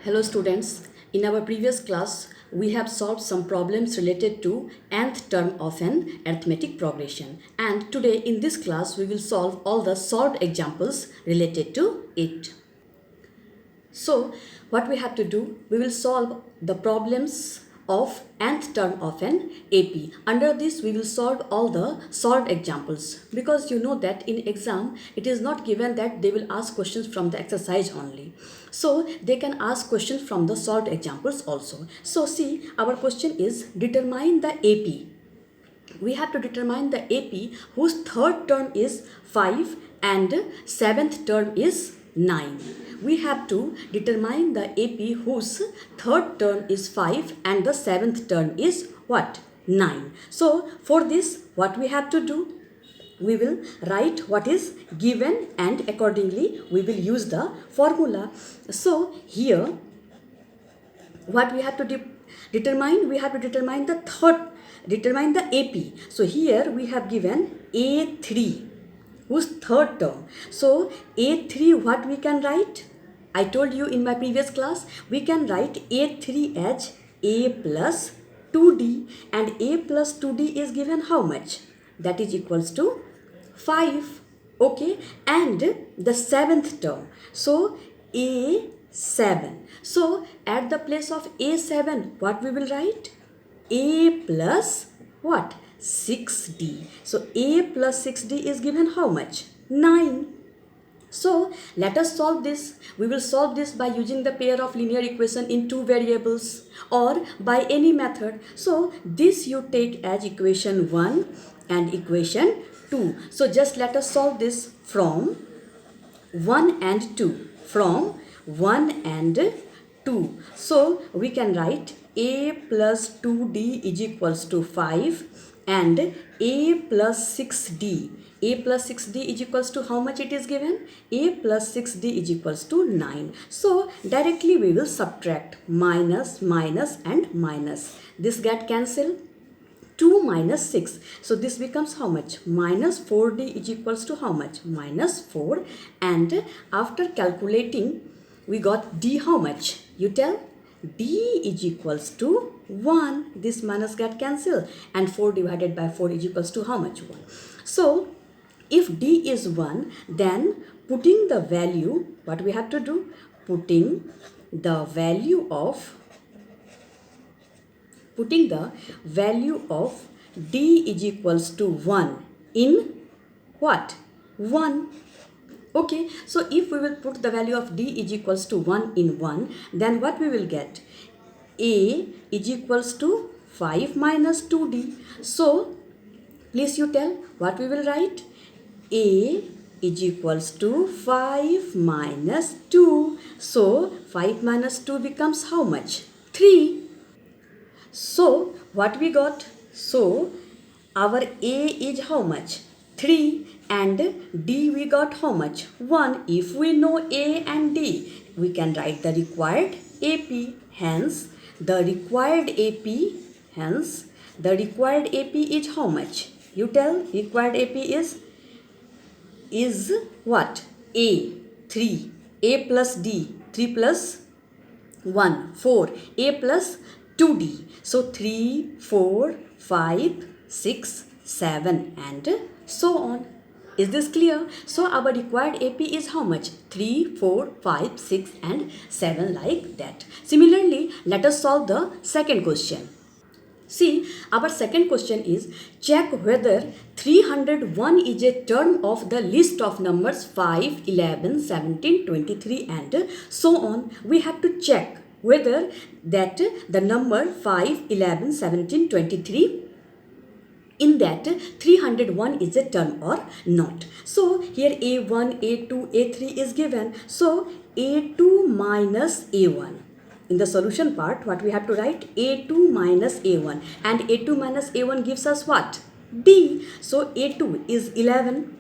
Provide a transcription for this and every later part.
Hello students, in our previous class we have solved some problems related to nth term of an arithmetic progression, and today in this class we will solve all the solved examples related to it. So what we have to do, we will solve the problems of nth term of an AP. Under this we will solve all the solved examples, because you know that in exam it is not given that they will ask questions from the exercise only. So they can ask questions from the solved examples also. So see, our question is determine the AP. We have to determine the AP whose third term is 5 and seventh term is 9. We have to determine the AP whose third term is 5 and the seventh term is what? 9. So for this, what we have to do? We will write what is given and accordingly we will use the formula. So here what we have to determine, we have to determine the AP. So here we have given A3 whose third term. So A3, what we can write? I told you in my previous class, we can write A3 as A plus 2D, and A plus 2D is given how much? That is equals to 5. Okay, and the seventh term, so A7. So at the place of A7, what we will write? A plus what? 6D. So A plus 6D is given how much? 9. So let us solve this. We will solve this by using the pair of linear equation in two variables or by any method. So this you take as equation 1 and equation 2. So just let us solve this from 1 and 2. From 1 and 2. So we can write A plus 2D is equals to 5 and A plus 6D. A plus 6D is equals to how much it is given? A plus 6D is equals to 9. So directly we will subtract minus, minus and minus. This get cancelled. 2 minus 6. So this becomes how much? Minus 4D is equals to how much? Minus 4. And after calculating, we got D how much? You tell? D is equals to 1. This minus get cancelled. And 4 divided by 4 is equals to how much? 1. So if D is 1, then putting the value, what we have to do? Putting the value of D is equals to 1 in what? 1. Okay, so if we will put the value of D is equals to 1 in 1, then what we will get? A is equals to 5 minus 2D. So please you tell what we will write? A is equals to 5 minus 2. So 5 minus 2 becomes how much? 3. So what we got? So our A is how much? 3 and D we got how much? 1. If we know A and D, we can write the required AP. Hence the required AP is how much? You tell. Required AP is what? A 3. A plus D 3 plus 1 4. A plus 2D. So 3, 4, 5, 6, 7 and so on. Is this clear? So our required AP is how much? 3, 4, 5, 6 and 7, like that. Similarly, let us solve the second question. See, our second question is check whether 301 is a term of the list of numbers 5, 11, 17, 23 and so on. We have to check whether that the number 5, 11, 17, 23, in that 301 is a term or not. So here A1, A2, A3 is given. So A2 minus A1. In the solution part, what we have to write? A2 minus A1. And A2 minus A1 gives us what? D. So A2 is 11.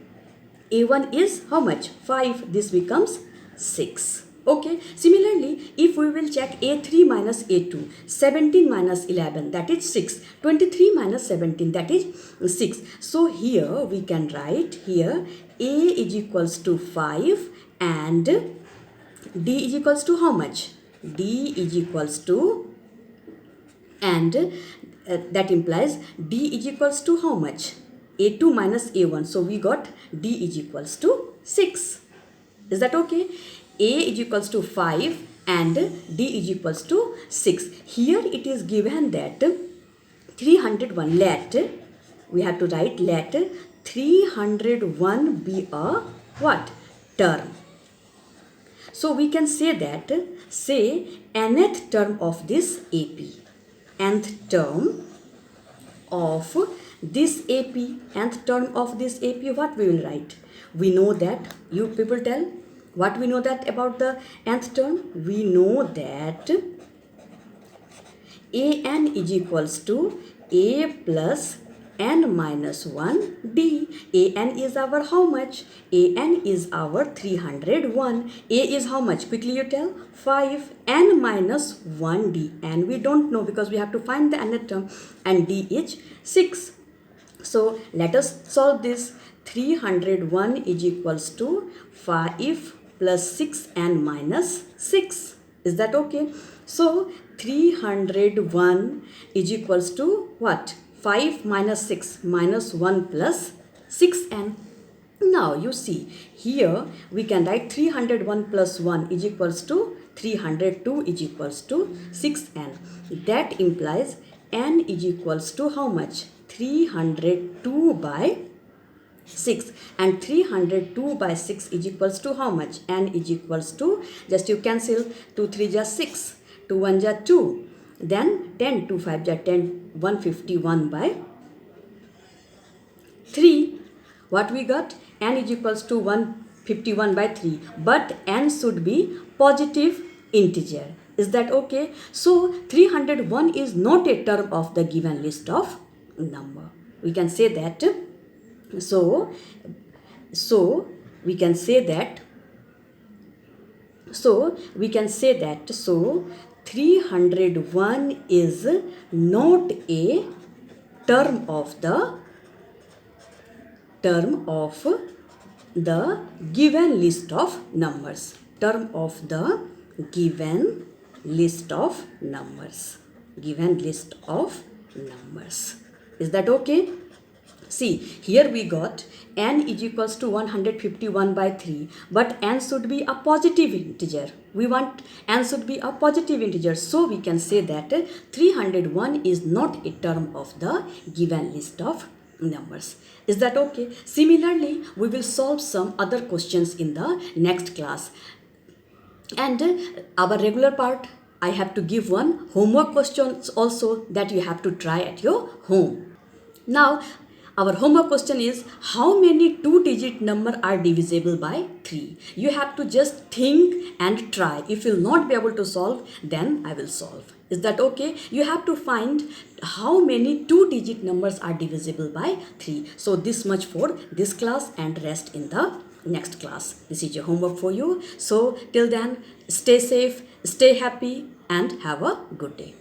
A1 is how much? 5. This becomes 6. Okay. Similarly, if we will check A3 minus A2, 17 minus 11, that is 6. 23 minus 17, that is 6. So here we can write here A is equals to 5 and D is equals to how much? D is equals to, and that implies D is equals to how much? A2 minus A1. So we got D is equals to 6. Is that okay? A is equals to 5 and D is equals to 6. Here it is given that 301, let, we have to write let 301 be a what? Term. So we can say that, say nth term of this AP. Nth term of this AP. Nth term of this AP, what we will write? We know that, you people tell, what we know that about the nth term? We know that An is equals to A plus n minus 1 D. An is our how much? An is our 301. A is how much? Quickly you tell. 5. N minus 1 D. And we don't know because we have to find the nth term. And D is 6. So let us solve this. 301 is equals to 5 plus 6 and minus 6. Is that okay? So 301 is equals to what? 5 minus 6 minus 1 plus 6n. Now you see, here we can write 301 plus 1 is equals to 302 is equals to 6n. That implies n is equals to how much? 302 by 6, and 302 by 6 is equals to how much? N is equals to, just you cancel, 2 3 just 6, 2 1 just 2, then 10 2 5 just 10, 151 by 3. What we got? N is equals to 151 by 3, but n should be positive integer. Is that okay? So 301 is not a term of the given list of number. We can say that. So we can say that. So 301 is not a term of the given list of numbers. Term of the given list of numbers. Given list of numbers. Is that okay? See, here we got n is equals to 151 by 3, but n should be a positive integer. We want n should be a positive integer. So we can say that 301 is not a term of the given list of numbers. Is that okay? Similarly, we will solve some other questions in the next class. And our regular part, I have to give one homework questions also that you have to try at your home. Now, our homework question is, how many 2-digit number are divisible by 3? You have to just think and try. If you will not be able to solve, then I will solve. Is that okay? You have to find how many 2-digit numbers are divisible by 3. So this much for this class, and rest in the next class. This is your homework for you. So till then, stay safe, stay happy, and have a good day.